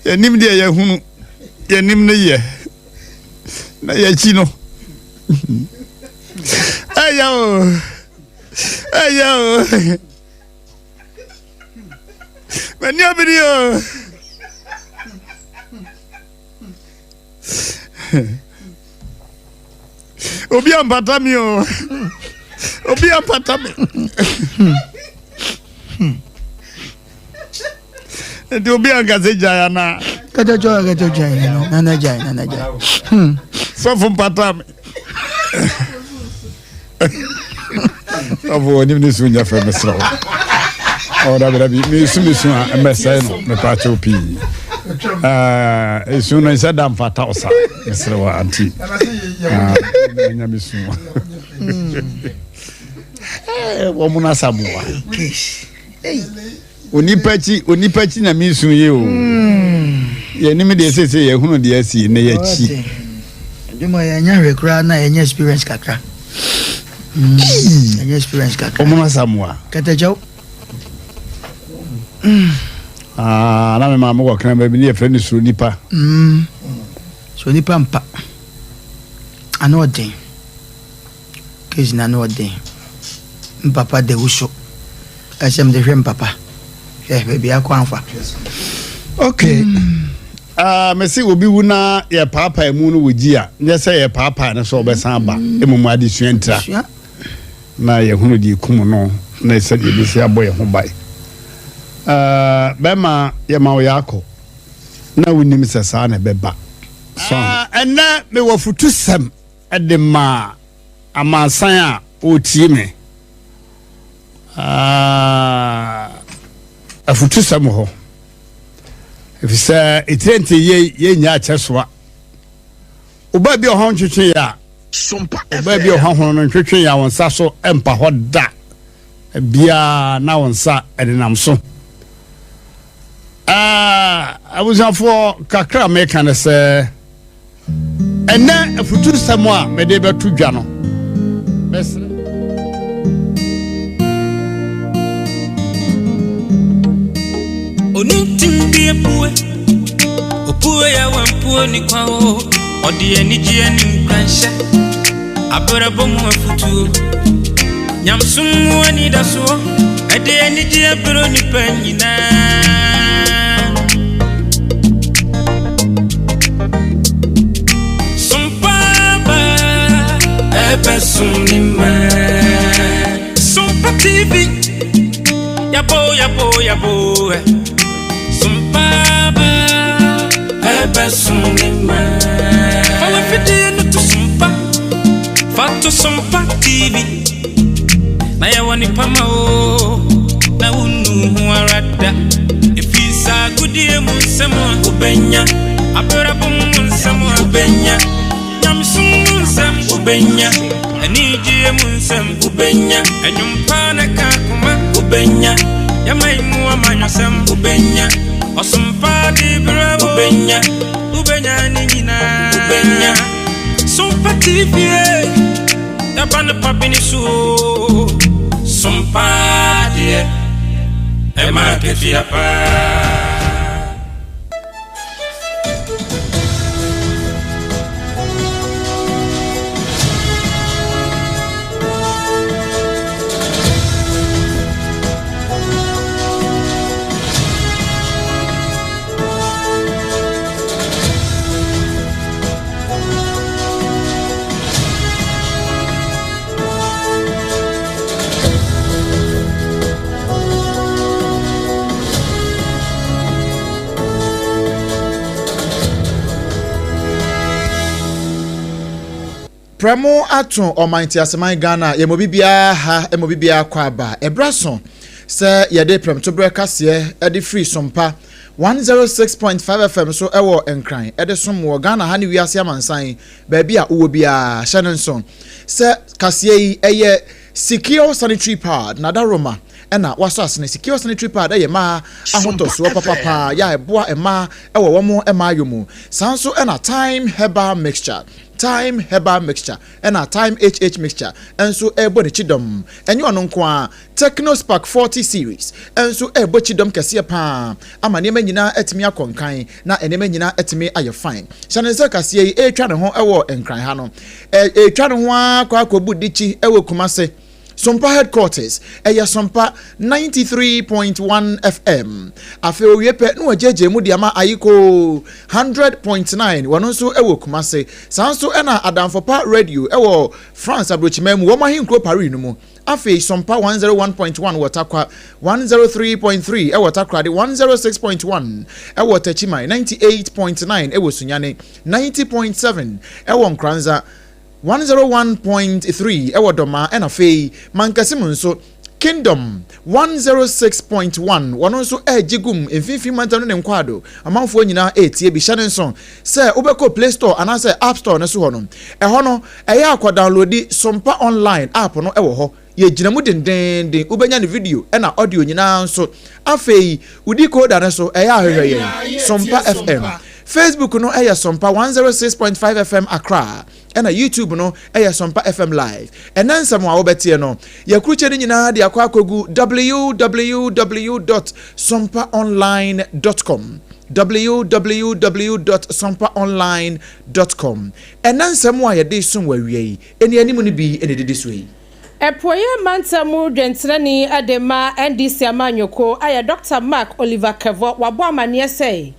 Yanim de ya hunu. Yanim ne ye. Na ya chino. Ayo. Ayo. Mania video. Obi ampata mi o. Obi ampata mi. Ndi obi angaze jaya na. Kata jaya no. Nana jaya. So from pata mi. Avo ni mnisunya fa mesra. Ora berabi mi sumisu a mesa no me pa chopi. Esu no isa dam fata osa. Mesra wa anti. Nya misu. Wo muna samuwa. Onipachi na misu ye o. Ye ni me de sese ye hunu de asi na ye chi. Demo ya nya rekura na ye experience kakra. Ye experience kakra. Wo muna samuwa. Kata jaw. Na me mamu ko kan ba bi ne friend so nipa. So nipa mpa. Ano den. Kezi na no den. Mpapa de wuso. Asem de hwem papa. Baby akwanfa. Okay. Mesi obi wuna ye papa emu no wogi a. Nye se ye papa na so obesan ba. Emum ade suentra. Na ye hunu di kum no na se de bi se aboye ho bai. Bema ye ma oyako. Na wonim se sa na beba. So ena me wofutu sem ede ma amansan a otie me. Afutu sam ho. Efisa etente ye nya achesoa. Oba bi ohon twetwe ya. SOMPA. Oba bi ohon no twetwe ya wonsa so empa ho da. Bia na wonsa edenam so. Abuzafo kakra me kan se ene afutu sam a me de betu dwa no. Bes Onitimbi epuwe opuwe ya wampuwe ni kwa o odi enijie ni mkransha abrabo mu afutu nyamsumu ani daso ede enijie bro ni panyina SOMPA ba ebe sunima SOMPA TV yabo SOMPA ba ebe sunima Fala fide no to SOMPA Fato SOMPA TV Na ya wani pama o Na unu arada Ifisa kudie munsemo ubenya Aberabu munsemo ubenya Nyamsum munsem ubenya Enijie munsem ubenya Enyumpana kakuma ubenya Yamaimu amanyosem ubenya SOMPA di bravo ubenya nina ubenya SOMPA TV yabana papini su SOMPA die ema kefiapa Premo aton omanti aseman Ghana ye mobibia ha emobibia kwa ba ebrason se ye de prem to breakase e de free SOMPA 106.5 FM so ewo enkran e de som wo Ghana ha ne wiase amansan ba bia wo bia Shannon se kase yi eye secure sanitary pad na da Roma ena waso asene secure sanitary pad eye ma ahotoso papa ya eboa ema ewo wo mo ema yomu sanso ena time herbal mixture time herbal mixture and a time HH mixture and so ebo de chidom enyo no nko a Technospark 40 series and so ebo chidom kese pa ama ne nyina etimi akonkan na enema nyina etimi aye fine shanense kase yi etwa ne ho ewo enkran ha no etwa ne ho akwa dichi ewo Kumase Sompa headquarters eya Sompa 93.1 FM afi oyepe no ajeje mu diama ayiko 100.9 wono nso ewo Kumase sanso ena Adamfopa radio ewo France abrochimemu wo mahinkro Paris no mu afi Sompa 101.1 watakwa 103.3 ewo takrade 106.1 ewo Techimai 98.9 ewo Sunyane 90.7 ewo Nkranza 101.3 ewo Doma ena fei mankasimu nso Kingdom 106.1 wono nso ejigum emfifi mantano ne nkwado amanfo nyina etie bi hyane nso se obeko Play Store anase App Store ne so hono no eya akwa download Sompa online app no ewo ho ye gina mu dendenden ubenya ne video ena audio nyina nso afei udi code ne so eya ahwehwe Sompa FM Facebook no eya Sompa 106.5 FM Accra ena YouTube no eya Sompa FM live enansam a wobetie no yakruche ni nyina de akwa akogu www.sompaonline.com www.sompaonline.com enansam a yede sum wawie eni animu ni bi eni didi so yi Epoye mantamu dwentrani adema NDC amanyoko aya Dr. Mark Oliver Kevo wabo amane say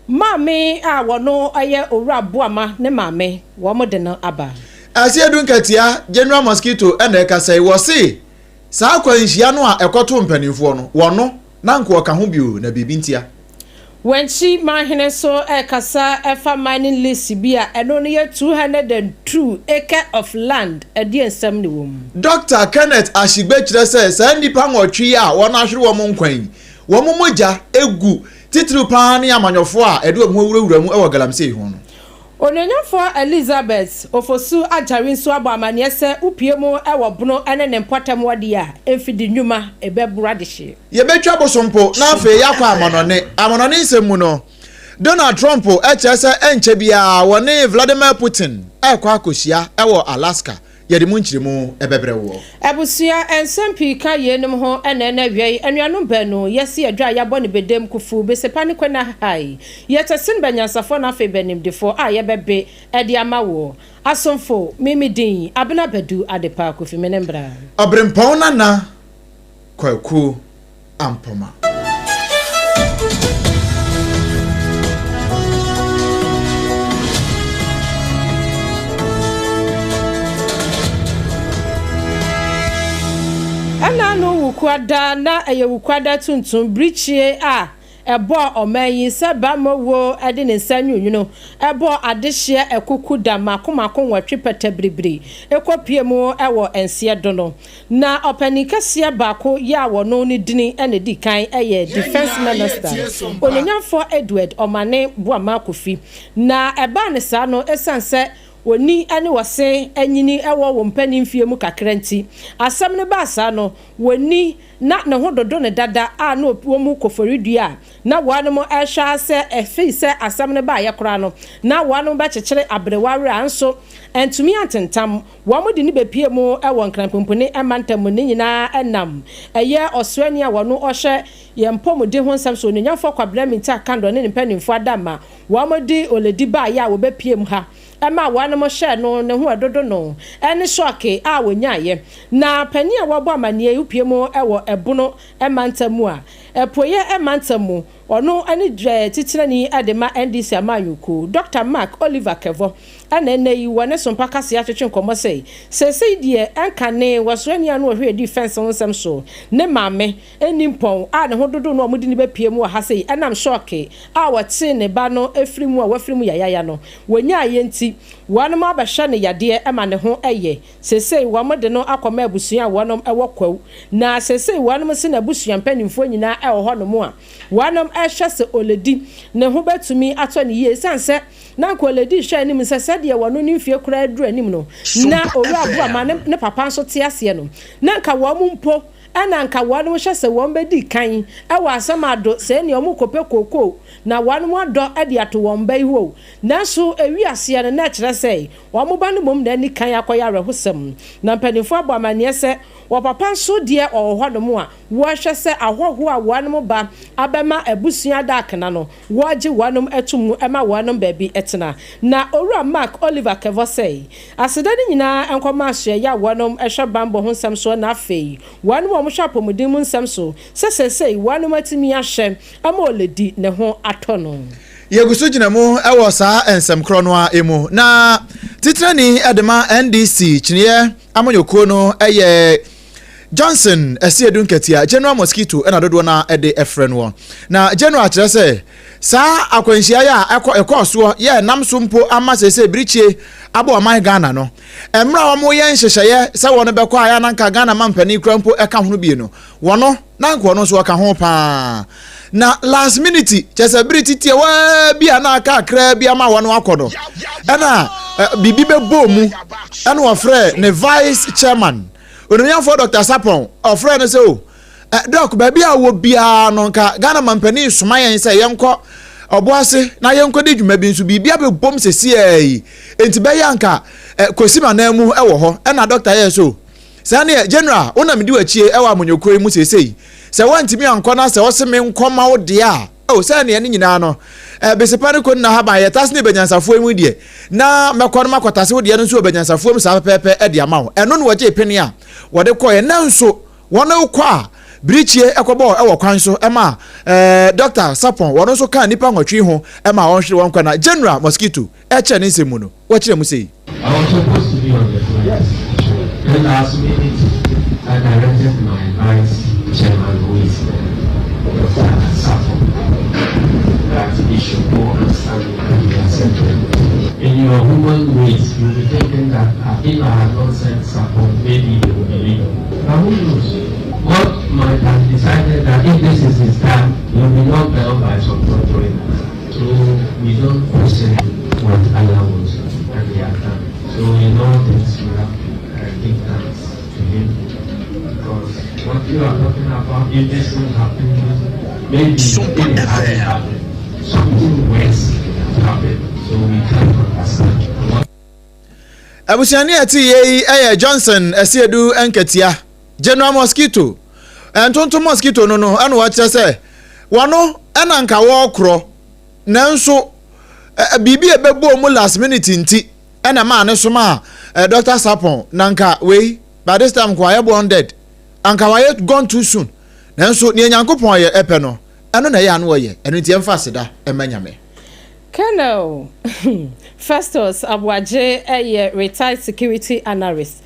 Mame a wono aye owura boama ne mame wo mo de no aba Asia dunkatia General Mosquito ene ka say wo se sa kwanhia no a ekoto mpanimfo no wono na nko ka ho bio na bibintia Wenchi mahene so kasa efa mining lease bia eno no ye 202 acre of land edi ensam ni wom Dr. Kenneth Ashigbe kire say sa nipa nwotwe a wono ahwere wo mo nkwan wo mo moja egu titru pa ne amanyofo a edo mu wurawura mu ewo galamsey ho no Onyenyafo Elizabeth ofosu ajari nso abo amane se upiemu ewo bono ene ne mpɔtam wade a emfidi nnwuma ebebura de hye ye betwa bosompo na afi yakwa amonone nsemu no Donald Trump echese enche bia woni Vladimir Putin ekwa akosia ewo Alaska yedi munchirimu ebebrewo Ebusia ensempi ka yenim ho ene wiei anuanom banu yesi adwa yabɔ ne bedem kufu besepane kwena hai yetesin banyansafo na afi benim defo a yebebe edi amawo asomfo mimidin abena badu adepa kofi menembra obrempon na kwaku ampoma Ana no wukwada na wukwada tuntum brichie a ebo omanyi seba mowo ade ne nsanyu no ebo adehye ekuku dama komako watwe patabribri ekopie mu ewo ense do no na opanikase baako ya wono ni dini ene dikan eye defense minister onyenyafo Edward Omane Boama Kofi na eba ne sa no esanse woni ane wose anyini ewo wo mpanimfie mu kakranti asam ne ba sa no woni na ne hododo ne dada a na opuo mu koforidua na wanu mo ehwa se efi se asam ne ba yekora no na wanu ba chekere abreware anso entumi atentam wo mo de ni bepie mu ewo nkranpompone emantam ne nyina enam eye oswani a wono ohye yempomode ho nsam so nyamfo kwabra minta kando ne mpanimfo adama wo mo di oledi ba ya wo bepie mu ha ema wana mo hye no ne ho adodo no ene shoke a wonyaye na pani a wabo amane upie mu ewo ebono emantamu a epoye emantamu ono ani titirani adema NDC amanyuku Dr. Mark Oliver Kevo ana nei wone sompa kase atwetwe nkomo sei sesei die enkane waswani anu ohwe defense onsem so ne mame enimpon a ne hododo no omudi ni bepie mu ha sei enam shoke a wate ne ba no efrimu a wafrimu yayaya no wonya ayenti wanu ma bahye ne yade ema ne ho eye sesei wamode no akoma abusua wonom ewo kwaw na sesei wonom se na busua mpanimfo nyina ewo ho no mu a wonom ehwese oledi ne ho betumi ato ne yie sanse na ko oledi hwe anim sese de wono ni mfie kura aduru anim no na oru abu ama ne papa nso te ase no na nka wo mu mpo ana nka wanu hye se won bedi kan e wa asamado se ne omu kope koko na wanu ado e de ato won bai ho nanso ewiase ne na kire sei wo ba ne mom na ni kan akoya rehosem na mpanifo abamane se wo papa nso de ohodom a wo hye se ahoho a wanu ba abema abusua dakna no wo age wanu etum ema wanu baabi etena na owura Mark Oliver Kevo sei aseda ni nyina enkoma ahye ya wanu ehwe bambo ho nsem so na afei wanu wo mo hwapomudin mu nsem so sesesei wanu matimi ahye ama oledi ne ho atono yeguso gina mu ewo saa ensem kro no a emu na titrani edema NDC chiniye amonyoko no eye Johnson esiedu nketia general mosquito ena dodo na ede efren wo na general akire se saa akwanhia ya ekoso ye namso mpo ama sese brichie abo aman Ghana no emra wo mo ye nhyehyeye se wono bekọ aya na nka Ghana mampani kura mpo eka hono bie no wono na nko no so aka ho pa na last minute chese briti tie wa bia na aka kra bia ma wono akodo ena bibi bebo mu ena wo frɛ ne vice chairman Onuyan for Dr. Sapon, our friend is so. Doc, baby, I will be a nonka, Ghana Mampani, Sumayan say, Yanko, or Boise, na Yanko did you maybe to be able bombs a CA. And to Bayanka, Cosima Nemu, Ewo, and a doctor, yes, so. Sanya, General, Onam do a cheer, Ewa, when you call Musse say. So one to me on corners, I was a man come out dear. Oh, Sanya, and Nano. Besepani couldn't have by a tasni benyansa for him, dear. Now, Maccorma Cotasso, the other benyansa for South Pepe at the amount, and non what a penny. What they call now so one qua Brichie Equabo our council Emma Dr. Sapon one also can nip on tree home Emma on one corner General Mosquito Echenisemuno. What you say? I was supposed to be on the floor. Yes. Then last minute I directed my vice chairman who is Dr. Sapon that he should go and stand in the assembly. In your human ways, you'll be thinking that if I had not sent support, maybe they will believe. Now who knows? God might have decided that if this is his time, he will be knocked down by some controlling. So we don't question what Allah wants and he has done. So in all things, we have to give thanks to him. Because what you are talking about, if this thing happens, maybe it hasn't happened. Something worse happened. So we can't understand. Abusiani ati ye Johnson esiedu enketia General Mosquito entonto mosquito no anu wa kire se wono ena nka wo kro nanso bibi ebebo mu last minute nti ena ma ne so ma Dr. Sapon nanka we by this time kwa ye bonded anka wa ye gone too soon nanso ne nyankopon ye epe no eno na ye anu ye eno nti emfa seda emanyame Colonel Festus Abwaje a retired security analyst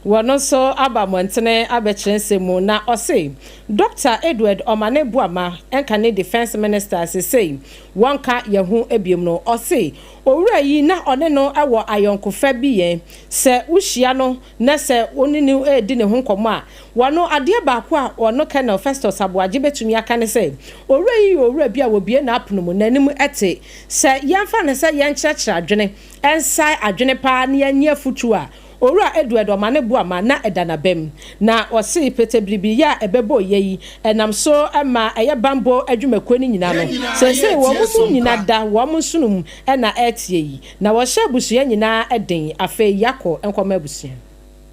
wono so abamontene abechensemu na ose Dr. Edward Omane Buama enka defense minister say wonka yehu ebiem no ose owura yi na one no ewo ayonkofa biye se uhia no na se onini edi ne ho nkomo a wono ade ba ko a wono Colonel Festus Abwaje betumi aka ne say owura bi a wobie na apono mu nanim ete se yemfa ne se yenkyerkyere adwene ensai adwene pa na yanya futu a Owura Edward Omane Buama na edana bem na osi peteblibi ya ebebo yeyi enam so ema eye bambo adwumako ni nyina no sese wo mu nyina da wo mu sunum na etie yi na wo hye abusuya nyina eden afa yakọ enkoma abusuya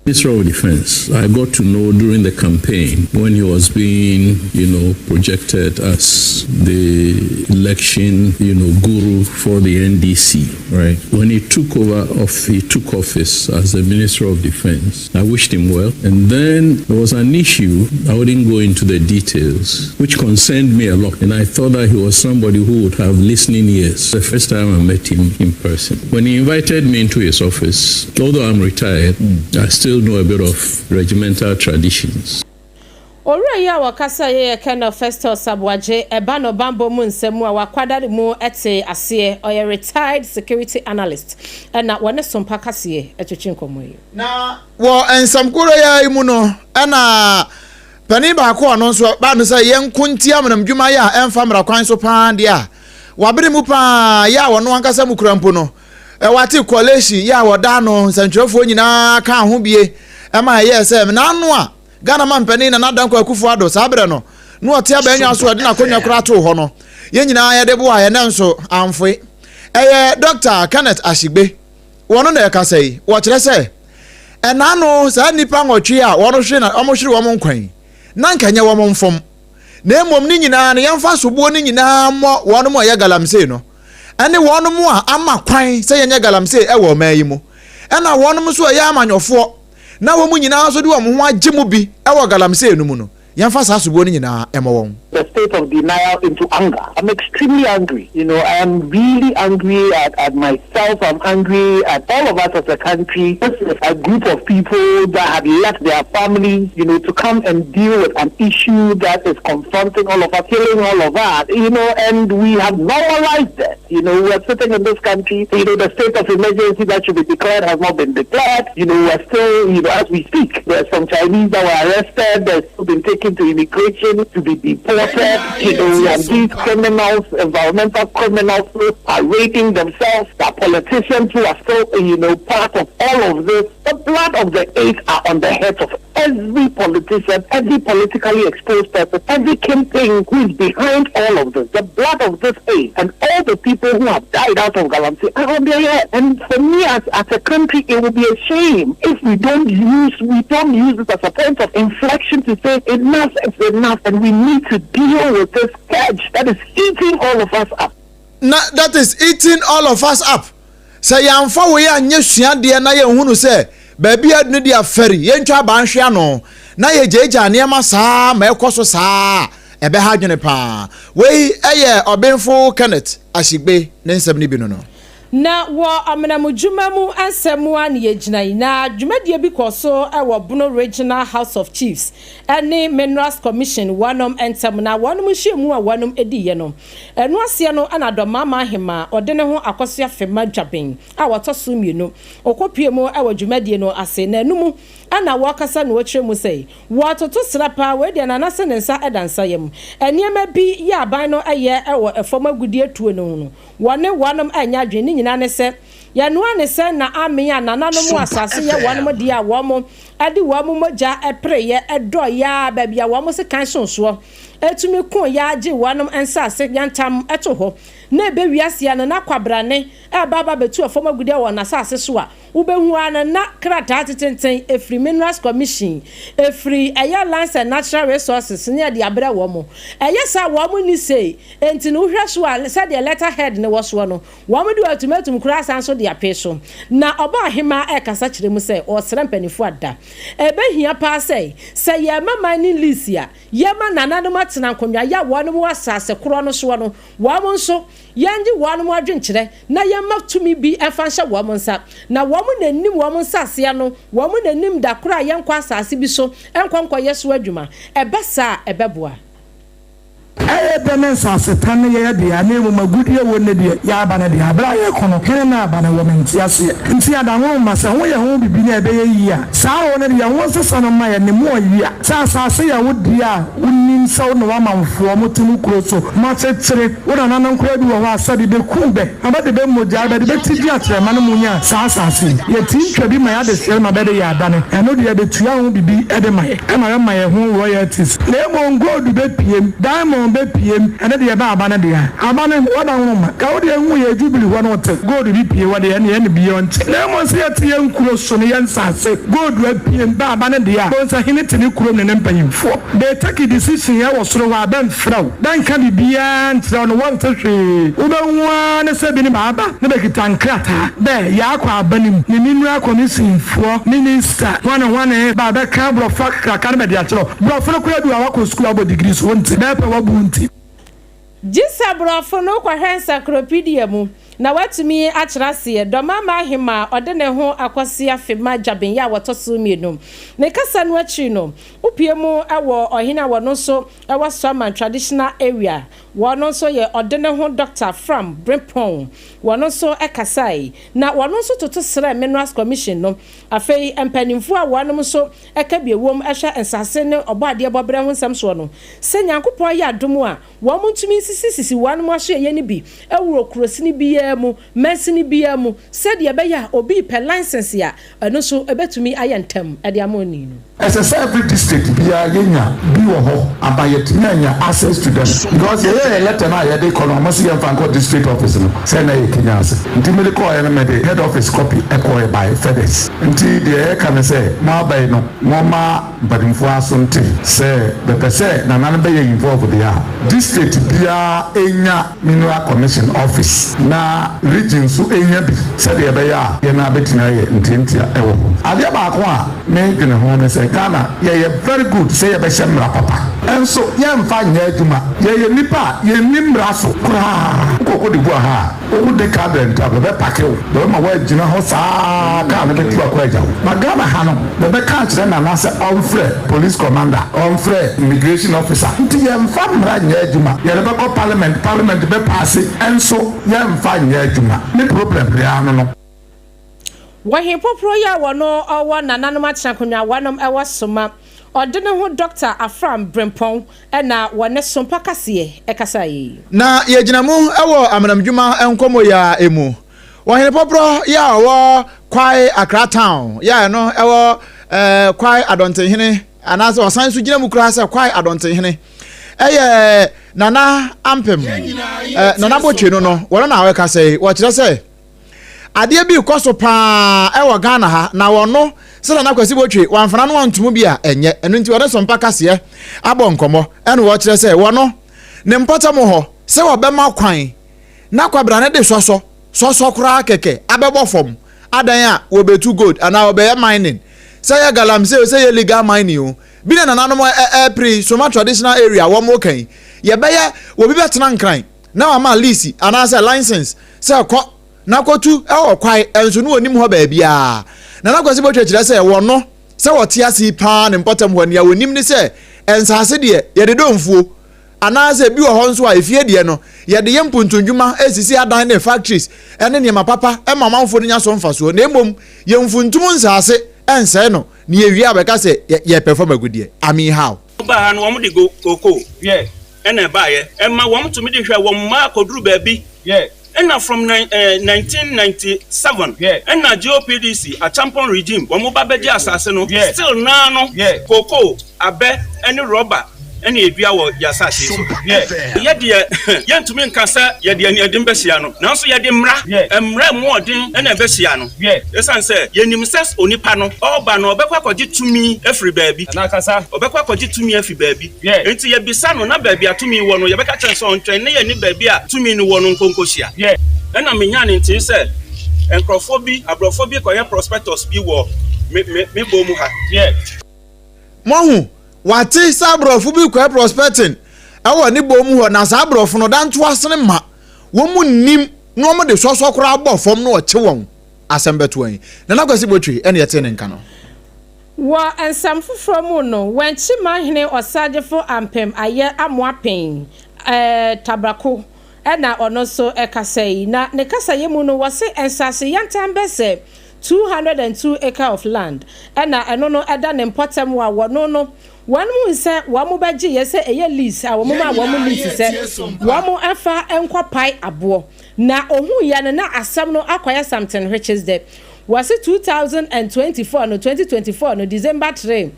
Minister of Defense, I got to know during the campaign when he was being, projected as the election, guru for the NDC, right? When he took office as the Minister of Defense, I wished him well. And then there was an issue, I wouldn't go into the details, which concerned me a lot. And I thought that he was somebody who would have listening ears. The first time I met him in person. When he invited me into his office, although I'm retired, I still know a bit of regimental traditions. Ora ya wakasa ye Colonel Festus Abwaje eba no bambo mu nsemu a wakwadare mu ete ase oye retired security analyst na wone SOMPA kase etwetwe nkomo yi na wo ensamkoro ya imu no na pani ba ko no so ba no say yenkunti amnam dwuma ya emfa mra kwan so paa dia wabere mu paa ya wono ankasa mu kurampo no wati college ya woda no nsantwerefo nyina ka ho bie ema ye say na no a Ghana man penny na nadan kwa kufu ado sabre no no ote abanya so de na konya kura to ho no ye nyina ye de bo aye na nso amfo Dr. Kenneth Ashigbe wono na yeka sei wo kire se ena no sa nipa ngotwe a wono hwe na omohwere wo nkwan na nkanye wo mfom na emom ni nyina na yemfa sobuo ni nyina mo wono mo ye galamsey no ene wono mo a ama kwan se yenye galamsey e wo mayi mu ena wono mo so ye amanyofo na wo mu nyina so de wo ho agye mu bi e wo galamsey no mu no yemfa sa sobuo ni nyina e mo won. The state of denial into anger. I'm extremely angry. You know, I am really angry at myself. I'm angry at all of us as a country. This is a group of people that have left their families, you know, to come and deal with an issue that is confronting all of us, killing all of us, you know, and we have normalized it. You know, we are sitting in this country, you know, the state of emergency that should be declared has not been declared. You know, we are still, you know, as we speak, there are some Chinese that were arrested, they've still been taken to immigration to be deported. You know, and these criminals, environmental criminals, are rating themselves. The politicians who are still, you know, part of all of this. The blood of the eight are on the heads of every politician, every politically exposed person, every kingpin who is behind all of this. The blood of this eight and all the people who have died out of Galamsey are on their head. And for me, as a country, it would be a shame if we don't use it as a point of inflection to say enough is enough, and we need to deal with this scourge that is eating all of us up. That is eating all of us up. Say yamfa we anye suade na ye hunu say baby adu dia feri ye ntwa ba nhwe no na ye jeja ne ma saa ma ekoso saa ebe ha dwene pa we eye obenfo Kenneth Ashigbe ne nsem ne bi no na wo amenamudwuma mu ansemu an ye ginai na dwumadie bi koso e wo Bono Regional House of Chiefs ene Minerals Commission wanom ensem na wanom hyiemu a wanom ediye no eno ase no anadoma ma hema ode ne ho akoso afema dwaben a wotoso mienu okopie mu e wo dwumadie no ase na enumu ana wakasa no wotwe mu sei wototo srapa we de na nase nensa edansa yem eniema bi ya aban no eye e wo efoma gudie tuo no no wone wanom anya dwene nyina ne se ya no ane se na amenya nananom asase ye wanom dia womo ade womo moja epreye edo ya babia womo se kan sonso etumi kun ya age wanom ensase yantam eto ho na ebe wiase ya na kwabrane e baba betu efoma gudie wo na asase so a ubehu ana na krata tetenten efri Minerals Commission efri eya Lands and Natural Resources ne de abra womo eya sa womo ni sei enti no hwe so a sa de letter head ne wo so no womo de ultimatum kura san so de apeso na oba ahema e kasa kire mu sei o srempanifo ada ebe hia pa sei se ye mama ni lisia ye ma nanano matena nkonwa ya wono mu asase kro no so no womo nso yanji wono mu adwenkire na ye matumi bi efansha womo nsa na womo nanim womo nsase no womo nanim da kro a ye nkwa asase bi so enkonko yeso adwuma ebesa ebeboa Benensa Satan ye dia na emu magudie wo ne dia ya aba na dia bra ye kono kene na aba na wo menti ase nti ada ho ma se ho ye ho bibi na ebe ye yi a saa wo ne dia wo sesa no ma ye ne mo yi a saa se ya wo dia unnim saw no wa manfo mo tunu kuro so ma chechere wo na nan kuro bi wo ha asa de be kumbe aba de be moja be de ti dia tere ma no munya saa se ye tintwa bi ma ya de sel ma be de ya ada ne eno dia be tua ho bibi e de ma ye ho royalties na emo ngodu be piem diamond be piem ene de ba aba na de aba ne wada nwoma ka wo de hu ye jubili wo no te gold bi pie wo de ene beyond na mo se tie nkuro so ne yansase gold wa piem ba aba na de a bo sa hine tini kuro ne mpanyimfo they take a decision ya wo soro wa ben fraw dan ka bibia ntre no won te hwe wo be hu ne se bi ne ba aba ne be kitankrata be ya akwa abanim ne Mineral Commission fo minister wane ba be ka bro fakra ka ne be dia chiro bro fo ko edu awako school abo degrees wonti be pe wa bunti Jisa brofo no kwa encyclopedia mu na watumi akyerase doma ma hema ode ne ho akwase afema dwaben ya wotoso mienu ne kasa no akyi no upie mu ewo ohina wono so ewo Soma traditional area wono so ye ode ne ho Dr. from Brimpon wono so ekasai na wono so toto sra Minerals Commission no afei empanimfu a wono so ekabiewom ehwa ensase ne obade bobere ho nsem so no se nyankopon ya adomu a wo muntumi sisi wono mo ahye ye ne bi ewuro krosi ne bi biamu mensini biamu said ye beya obi per license ya no so ebetumi ayentem e de amoni no as a every district bia yenya bi wo ho abayet nyanya access to them because ye letter na ye dey call almost ye fanko district office no say na ye Kenya ase nti me call ye na me dey head office copy e call by FedEx nti de e kan say ma bay no mo ma badimfo asonte say the person na be ye involved there district bia enya mineral commission office na region so enya bi say de be ya ye na betina ye ntintia e wo ade ba ko a me gene ho me say Ghana ye very good say ye be shemra papa enso ye mfa nya aduma ye nipa ye nimra so kra ko de bua ha o de cabinet abe pake o do ma wa gina ho saa ka na be tu akwa ja ma Ghana ha no be ka kire na na say onfre police commander onfre immigration officer nti ye mfa mra nya aduma ye be ko parliament be pass enso ye mfa nya aduma ni problem ya no Wahi popro ya wono owo nananom atrakonwa wanom ewo soma odene ho Dr. Afram Brempon na wone sompa kase ekasa yi na ye ginamu ewo amanamdwuma enkomo ya emu wahi popro ya wo kwai Accra town ya no ewo kwai adontenhene anase osan so ginamu kura se kwai adontenhene eye nana ampem nana botwe no wona na we kase wo kire se ade bi koso pa e Ghana ha na wono se na kwasi botwe wanfana no wantumu bi a enye eno nti wona sompa kase abo nkomo eno wo kire se wono ne mpota mo ho se wo be ma kwan na kwabra ne de soso kura keke abebo fom adan a wo betu gold ana wo be mining se ya galam se ye legal mining o bi na nanom pre Soma traditional area wo mo kan ye be ye wo bi betena nkran na wa ma lease ana se license se ko na kotu kwai enso no onim ho ba bia na kwasi botwe kire se wono se wote ase pa ne mpotam ho ne ya wonim ni se ensase de ye de domfuo ana se bi wo ho nso a efie de no ye de yempuntundwuma esisi adan ne factories ene ne mapapa e mamanfo nya so mfaso na emom ye mfuntum nsase ense no ne ye wi abeka se ye perform agudie ami how ba no wo de go koko ene ba ye e ma wo mtumi de hwe wo ma koduru ba bi and from 1997 and na GOPDC a champion regime womo ba beje asase no still na no koko abe any rubber any edua wo yasase so ye de yentumi nkasa ye de ani adem behia no na so ye de mra mo odin na behia no esan say ye nim ses onipa no oba no obekwa kwaje tumi afri baabi na kasa obekwa kwaje tumi afri baabi enti ye bisa no na baabi atumi wo no ye beka chen so ntwen na ye ni baabi a tumi ni wo no nkonkohia na menya ne nti say encrophobia abrophobia koye prospectus bi wo me bomu ha mohu wati sabrofu bi kwa prospecting ewo ni bomu ho na sabrofu no danto asene ma wo mu nim no mo de soso kora abo fom no oche won asembeto an na kwasi botwe ene yete ne nka no wa ensam foforo mu no wanchi mahene osagefo ampem aye amoapen tabrako na ono so ekasai na ne kasaye mu no wose ensase yantambese 202 acre of land na eno no eda ne importem wa wono no one mu say wamu baji yese eye lease a wamu ma wamu lease say wamu afa enkopai abo na ohun ya na asam no akwaya something which is the was it 2024 no 2024 no December 3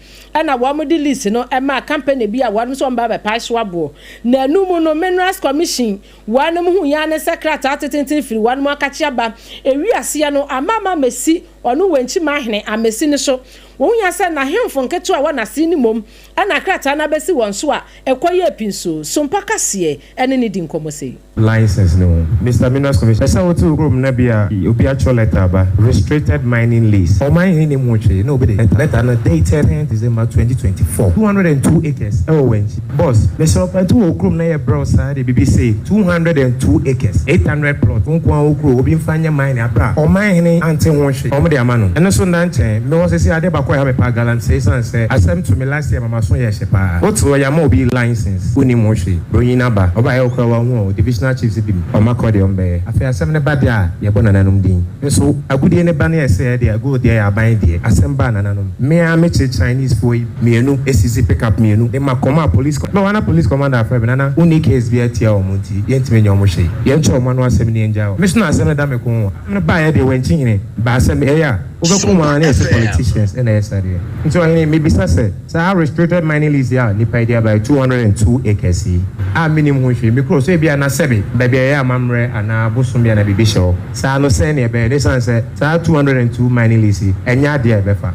na wamu di lease no ema company bi a wamu so mba be pass wabo na numu no minerals commission wamu hu ya ne secretary atetentin firi wamu akachia ba ewi ase no amama mesi onu wenchi mahene amesi ni so wonya se na hemfo nketu a wana si ni mom ana krata na besi won so a ekoye epinso sompa kase ene ni di nkomose license no Mr. Minerals Commission esa wotu room na bia obi actual letter ba restricted mining lease o mining ni mu twe no be letter na dated December 2024 202 acres wenchi boss the shop to room na ye browser the BBC 202 acres 800 plot nko okro obi mfanya mine abra o mining ante won hwe o the amano and so nante me was say ade ba kwa ya pa galant say say asem to me last year mama so ye shepa what to ya mo be license uni mo hwe broyina ba oba ya okra wa hu divisional chiefs bi o makode ombe afi asem ne ba dia ye bo nananum din so agudie ne ba ne say dia go dia ya ban dia asem ba nananum me a me Chinese boy mienu esisi pick up mienu de makoma police no wana police commander afre nana uni case bi atia o monti yentime nyomo hwe yencho o manu asem ne enja o me so na asem ne da me ko ne ba ya de wanchi ne ba asem eya obekuma na as politicians in SRD. So maybe say how restricted mining lease ya nipa idea by 202 acres. A minimum hwe because say bia na sebe baby ya mamre ana bosum bia na bibi show. Sa no say ne be this one say 202 mining lease enya de befa.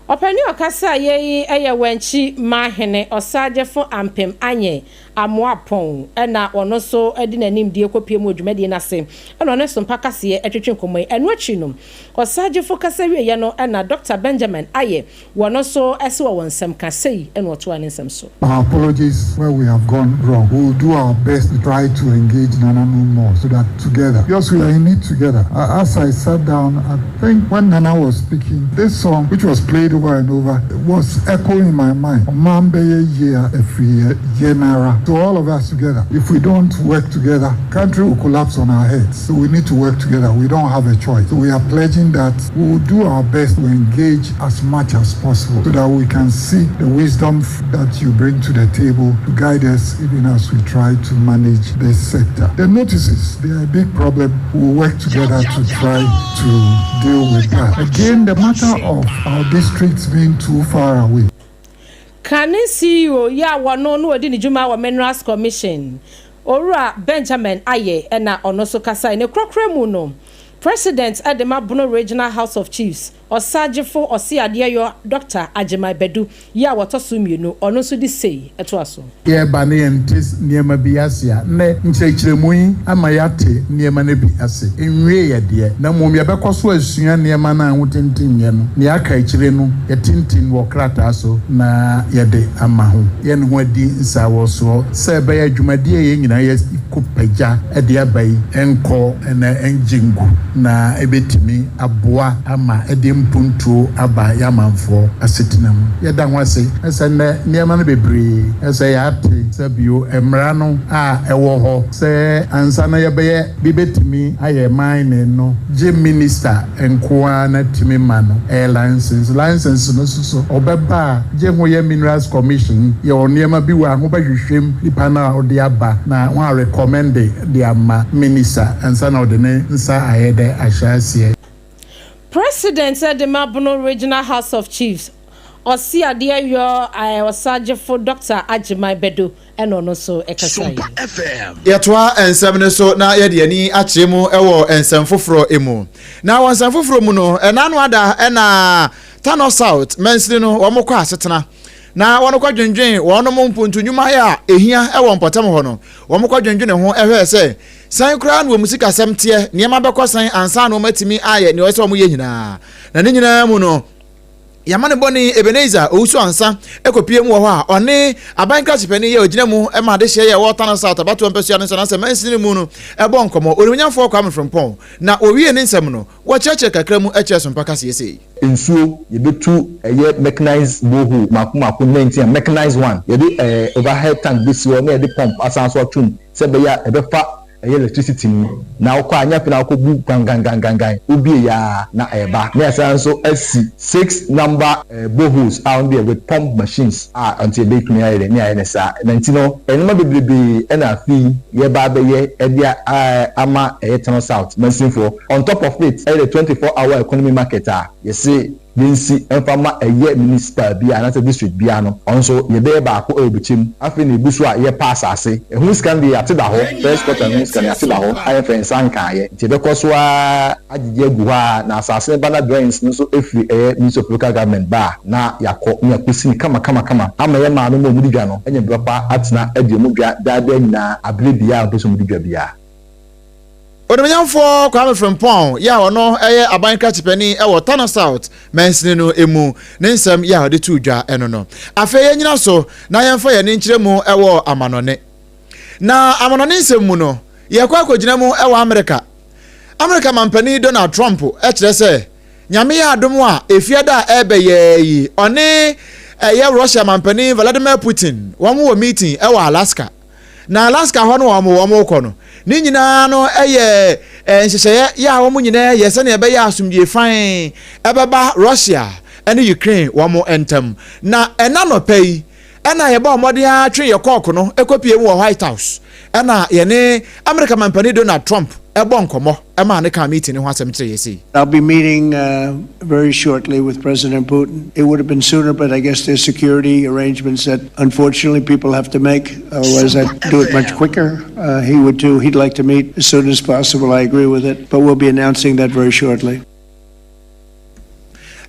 Opani okasa ye eye wanchi mahene osagefo ampem anye amoapon na ono so edi nanim die kopie mu adwumade na se na ono so mpaka se etwetwe nkomai eno achinom osagefo kasa wie no na Dr. Benjamin aye wono so ese wo wonsam kasei eno to anisam so. Our apologies where we have gone wrong. We will do our best to try to engage Nana more so that together, because we are in it together. As I sat down, I think when Nana was speaking, this song which was played over and over was echoing in my mind. Mambe year every year. So all of us together, if we don't work together, country will collapse on our heads. So we need to work together. We don't have a choice. So we are pledging that we will do our best to engage as much as possible so that we can see the wisdom that you bring to the table to guide us even as we try to manage this sector. The notices, they are a big problem. We will work together to try to deal with that. Again, the matter of our districts being too far away. Can see you ya wano no odi ni juma wa Minerals Commission Ora Benjamin aye na ono so kasa ne krokra mu no President Adema Bono Regional House of Chiefs Osagefo Osiade yo Dr. Ajimai Bedu ya wotoso mienu ono so di sei eto aso ye ba ne entis niema bi asia ne nkyerɛkyerɛmu yi ama yate niema na bi ase enwie ye de na mom ye bekoso asua niema na ahotintin ye no ne aka kyerɛ no ye tintin wo krata so na ye de ama ho ye ne ho adi nsawo so se be ya dwumadie ye nyina ye kopagya ade abai enko na enjingu na ebetimi aboa ama ede mpuntuo aba yamanfo asetinam yeda ho ase ese ne niema no bebre ese ya ate sabio emra no a ewo ho se ansa na yebeye bibetimi aye mine no je minister enkoa na timi mano license no so obeba je ho ye Minerals Commission ye oniema bi wa ho bahwehwem nipa na ode aba na wa recommend the ama minister ansa na ode ne nsa ayede ashasiye. President Adema Bono Regional House of Chiefs Osiade yo Osagefo Dr. Ajimai Bedu eno no so ekasai yetwa ensem ne so na yede ani achemu ewo ensem foforo emu na wonsem foforo mu no enanu ada ena Tano South mensini no womokwa asetena na wonokwa dwendwen wonom mpuntu nyuma ya ehia ewo mpotam ho no womokwa dwendwen ho ehwe se san kura no musika semtie niema bekọ san ansa no matimi aye ne wese omo ye nyina na ne nyina mu no yamane boni Ebenezer owusu ansa ekopie mu ho a one abanka chipeni ye ogina mu e ma de hye ye wo Tano South abato mpesua no na se mansini mu no ebo nkomo onimnyamfo kwa from pon na owie ne nsem no wo cheche kakra mu echeso mpaka se ensuo yebetu eye mechanized bohu makumako 19 mechanized one yebe overhead tank this one na yebe pump asanso atum se be ya ebefa electricity ni na okwa anya pe na okobu gangan obi ya na eba na asanso asi 6 number boreholes out there with pump machines until they clean air ni aye nesa na ntino enema bebrebe na fi ye ba be ye edia ama Tano South Mansinfo on top of it the 24-hour economy market you see Linsi enfama eye minister bia na district bia no onso ye be ba ko ebuchim afi na ebusu a ye pass ase ehun scan dey atida ho first quarter ehun scan atida ho aye fence anka ye ti be ko so agige gu ha na asase bana drains no so efi minister of local government ba na yakọ nya kwesi kama ama ye ma no mo mudidwa no enye bropa atena ade mu dwa da nyina abire bia obeso mudidwa bia Odemanyamfo kwame from pon ya ono eye abanka chipeni ewo Tano South mensini no emu ne nsem ya ode tudwa eno no afa ye nyina so na yemfa ye ne nkyeremu ewo amanone na amanone nsem mu no ye kwa akogina mu ewo America mampani Donald Trump e kire se nyame ya adom a efiada ebe ye one Russia mampani Vladimir Putin wo meeting ewa Alaska na Alaska ho no wo kɔ no ni nyina no nhyehyɛ ya wo nyina ye se na ebe ya asomdie fan ebeba Russia ene Ukraine wo entam na ena no pay ena ye ba omode a twe ye kɔɔko no ekopie mu wɔ White House ena ye ne America mampani Donald Trump ebo nkomo ema ne ka meeting ho asem kire yesi. I'll be meeting very shortly with President Putin. It would have been sooner, but I guess there's security arrangements that unfortunately people have to make. Otherwise I'd do it much quicker. He would too. He'd like to meet as soon as possible. I agree with it, but we'll be announcing that very shortly.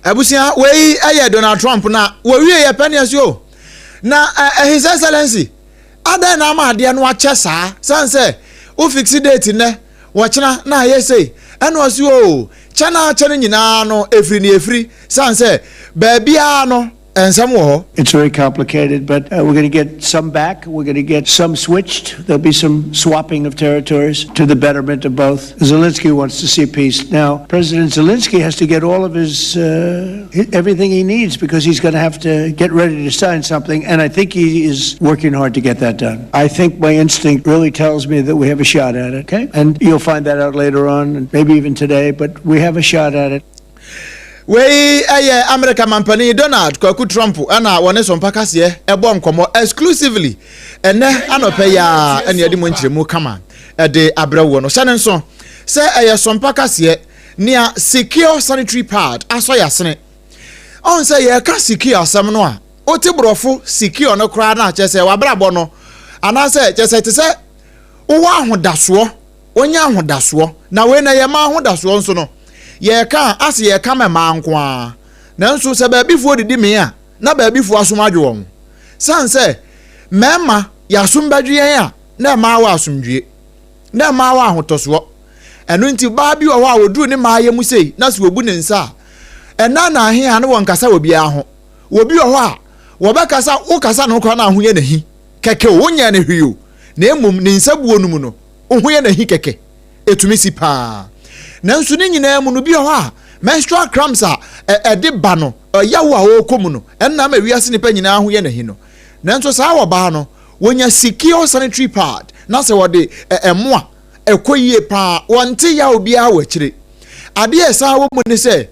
Abusia we Donald Trump na we ye panias yo. Na His Excellency ada na ma ade no ache saa sanse o fix date ne wachina na yesei eno osi o chana nyina no efri sanse baabia no ensam wo. It's very complicated, but we're going to get some back. We're going to get some switched. There'll be some swapping of territories to the betterment of both. Zelensky wants to see peace. Now, President Zelensky has to get all of his everything he needs because he's going to have to get ready to sign something, and I think he is working hard to get that done. I think my instinct really tells me that we have a shot at it, okay? And you'll find that out later on, and maybe even today, but we have a shot at it. We America mampani Donald Kwaku Trump ana wone SOMPA kase ebo nkomo exclusively ene anope ya ene yedi monchiremu kama de abrawo no hyane nso se SOMPA kase nia secure sanitary pad aso yasene on se ye ka secure asem no a otibrofo secure no kra na chese wabrabo no ana se chese te se wo ahodaso onya ahodaso na we na ye ma ahodaso nso no ye ka ase ye ka mema nko a nanso se ba bifuo didi me a na ba bifuo asomadwe won sanse mema ya sombadwe a na ma wa asomdwe na ma wa ahotoso eno nti ba bi wo a woduru ne ma ayemu sei na se obu ne nsa ena na ahe ha ne won kasa obi aho obi wo a wo be kasa wo kasa no kwa na ahoye na hi keke wo nya ne hwio na emum ne nsa buo no mu no ohoye na hi keke etumi si pa nanso ni nyina mu no bi ho a menstrual cramps a de ba no yawo a wo komu no enna ma wiase ne pa nyina ho ye na hi no nanso saa wo ba no wonya secure sanitary pad na se wo de emoa ekoyie pa wonte ya obi a wachire ade esa wo mu ne se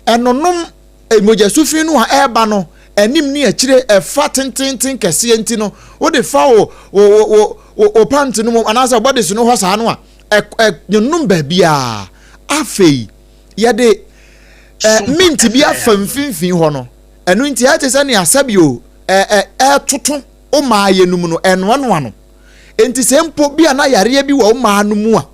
enonom emoja sufi no a eba no enim ni achire efa tintintin kese enti no wo de fa wo pant no anasa body so no ho saa no a nyonum ba bia afei yade mint bia famfinfin ho no enu nti ate se ne asabio toto o maaye num no enoano no enti sempo bia na yare bi wo maa no mu a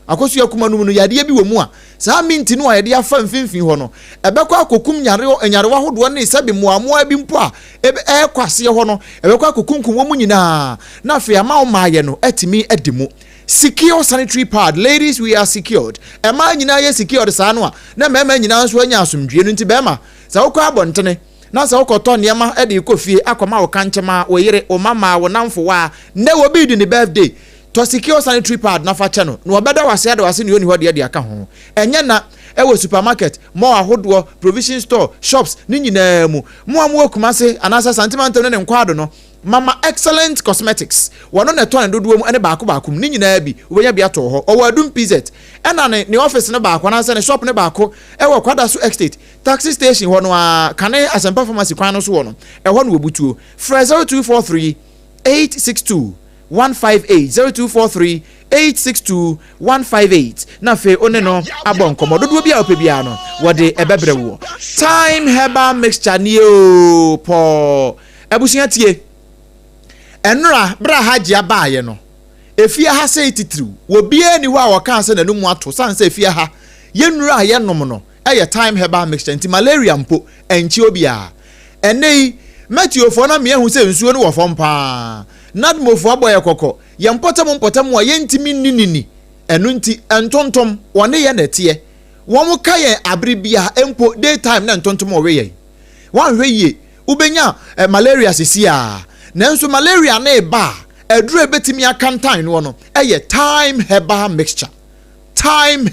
akosu akuma num no yare bi wo mu a saa mint no yade afamfinfin ho no ebekwa akokum nyare wa hodo ne sabi muamoa bi mpo a kwase ho no ebekwa akokunkum wo mu nyina na afei ama o maaye no atimi adimu. Secure sanitary pad. Ladies, we are secured. Ema nyina ye secured saa no a na mema nyina nso anya asomdwe no nti bema sa wokɔ abontene na sa wokɔtɔ niema e de kofie akɔma wo kanchema wo yere o mama wo namfo wa na wo bi di ne birthday to secure sanitary pad na fa che no na obeda wase ade wase ne oni hɔ de aka ho enye na e wo supermarket mo ahodo provision store shops ni nyina mu mo amu okumase anasa sentimental ne nkwado no Mama Excellent Cosmetics. Wano ne to ndodo mu ene baako ni nyina bi obenya bia to ho. Owo adum PZ. Ena ne office ne baako na se ne shop ne baako e wo kwada so estate. Taxi station ho no a kane asempa pharmacy kwan no so wo no. E ho no obutuo. Fra 0243 862 158 0243 862 158 na fe one no abon komododo bia ope bia no wode ebebre wo. Time herbal mixture ni o po ebusia tie enra bra hajia baaye no efia ha sei titiriw wo bia ni ho a woka se nanum ato sanse efia ha yenura ye nom no eye time herbal mixture anti malaria mpo enchi obia enei metiofo na me hu se nsuo no wo fom pa nadmofo aboye kokko ye mpotem wa yentimi ninini enu nti entontom wone ye nete wo mu ka ye abribia empo daytime na entontom wo ye wan hweye ubenya malaria sisia nanso malaria na eba eduru ebetimi akantan no no eye time herbal mixture TIME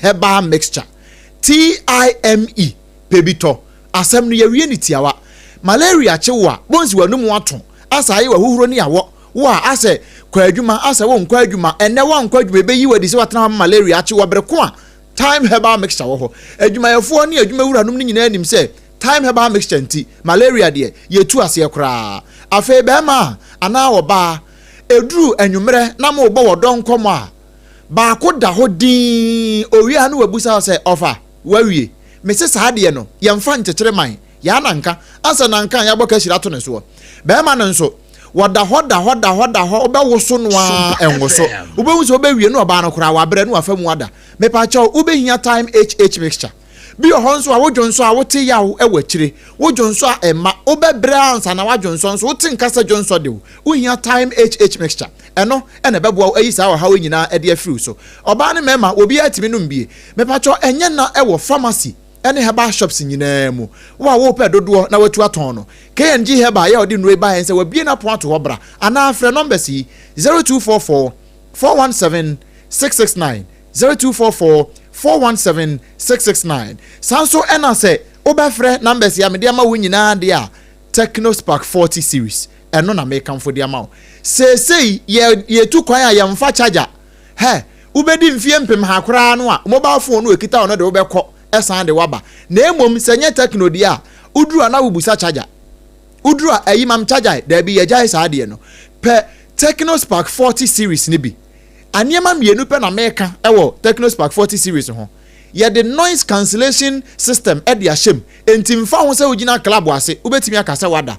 pebito asem no yewie ni tiawa malaria chewa bonsi wanum wato asa ye wahuhuro ni yawo wa ase kwa adwuma asa wo nkwa adwuma enne wa nkwa adwuma be yi wadi se watena malaria chewa breko a time herbal mixture wo ho adwuma yefo ni adwuma wuranum ni nyina anim se time herbal mixture nti malaria de yetu ase kra afa be ma ana wo ba eduru anwumre na mo bo wodon komo a ba ko da ho din owi anu wabusa se ofa wawie mese saade no yemfa nchekere man ya nanka asa nanka ya boka shira to ne so be ma no nso wada hoda obewoso no a enwoso obewuso obewie no oba no kora wa bre no afa mu ada me pa cha obehia time hh mixture bi ohonso a wojonso a wote yawo ewakire wojonso a ema obebre ansa na wajonso nso wote nkasa jonso de wohia time hh mixture eno ene beboa ayi sa wa hawo nyina ede afiri so oba ne mema obi atimi no mbie me pa cha enye na ewo pharmacy ene herbal shops nyina mu wo pe dodo na watu aton no KNG herbal ya odi nwe ba ense wabie na point ho bra ana afre numbers 0244 417 669 0244 417 669 sanso ena se obefre numbers ya me dia ma wo nyina de a Technospark 40 series eno na me kamfo dia ma sei ye tu kwan a ye mfa charger he ubedi mfie mpem ha kora no a mobile phone no ekita ono de obekọ esan de waba na emom senye Techno dia uduru ana wubusa charger uduru ayi mam charger da bi ye jai sa de no pe Technospark 40 series ni bi aniema mienu pe na meka ewo Technospark 40 series ho ye the noise cancellation system e de ahyem entimfa ho se ogina club ase ubetimi akase wada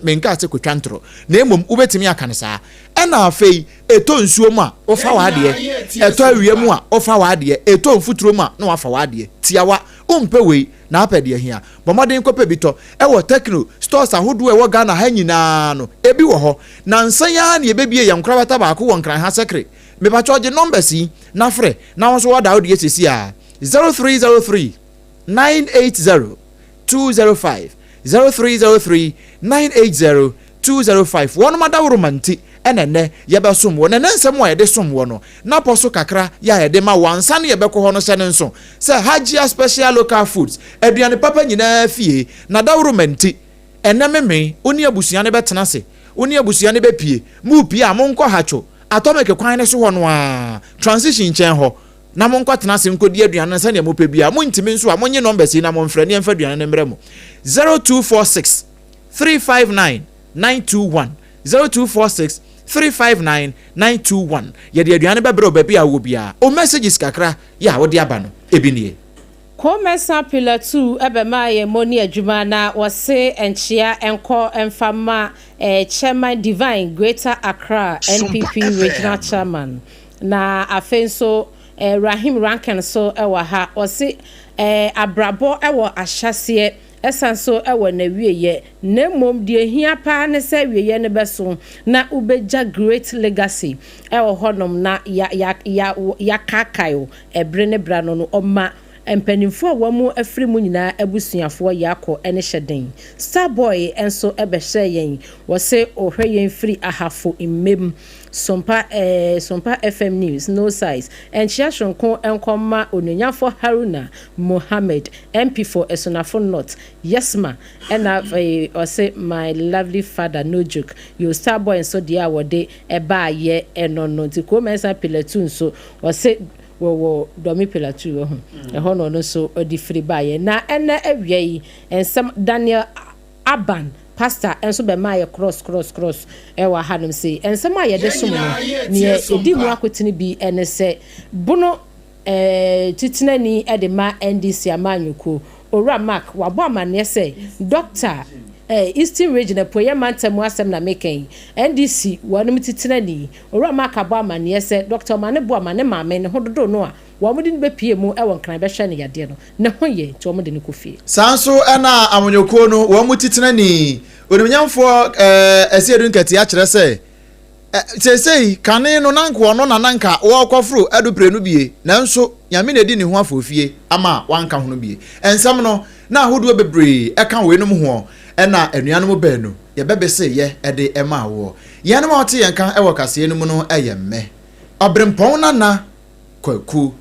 menka ase kwantro na emom ubetimi akane saa ena afei eto nsuo mu a ofa wade eto awie mu a ofa wade eto mfuturo mu a na wafa wade tiawa umpe wei na apede hia bomoden kope bito ewo Techno stores ahodo ewo Ghana ha nyina no ebi wo ho na nsan ya na ebebie yankrabata ba ko wonkran ha sekre me ba charge numbers yi na frɛ na wo so wada odi esisi a 0303 980 205 0303 980 205 one mother romanti enene yebesom wo nene nsem wo yede som wo no na poso kakra ya yede ma wansa ne yebekọ ho no se ne nso se Hajia special local foods aduane papa nyina fie na da romanti enememe oni abusuane betena se oni abusuane bepie mu pie a monkọ hacho atomeke kwan ne so ho no a transition chen ho na monkọ tena se nkodi aduane nsa ne mope bia montimi nso a monye numbers na monfrɛ ne mfa aduane ne mrɛ 0246 359 921 0246 359 921 yede aduane bebre obabi a wo bia o messages kakra ya wo de aba no ebinie Komesa pillar 2 ebema ye moni adwuma na wose enchia enko emfama chairman Divine Greater Accra NPP regional chairman na afenso Rahim Rankin so ewa ha wose abrabo ewo ahyase esanso ewo na wieye na mom de hia pa ne se wieye ne beso na ubeja great legacy ewo honom na ya kakayo ebre ne bra no oma empanimfo wa mu afri mu nyina abusuafo yakọ ene hyeden Starboy enso ebehye yen wose ohwe yen free ahafo immem sompa FM news no size enchiashonko enkoma ononyafo Haruna Mohammed MP for Esonafo North yesma ena wose my lovely father no joke you Starboy enso dia wode eba ye enono tiko mensa pilatun so wose wo domi pilatu ho ho no so odi free baye na ene awie ensem Daniel Aban pastor enso be ma ye cross wa hanum say ensem aye de som no ne edi mu akotini bi ene se bono titinani e de ma NDC amanyuko ora mark wabo amane se doctor Eastern region poye mantemu asem na meken NDC wanum titinani ora maka bo amane se Dr. Mane bo amane maame ne hododo no a wo mudi be pie mu e won kran be hwe ne yade no ne hoye to mo de ne kofie sanso ena amonyoko no wo mu titinani onimnyamfo esiedun kati a kire se sesei kane no nanko no nanka wo kofro aduprenu bie nanso nyame na di ne ho afofie ama wanka ho no bie ensam no na ahodo bebre eka we no ho ena anuanom baanu ye bebese ye ede ema wo ye no ma ote yenka e wo kase no mu no eyemme obrempon na kwaku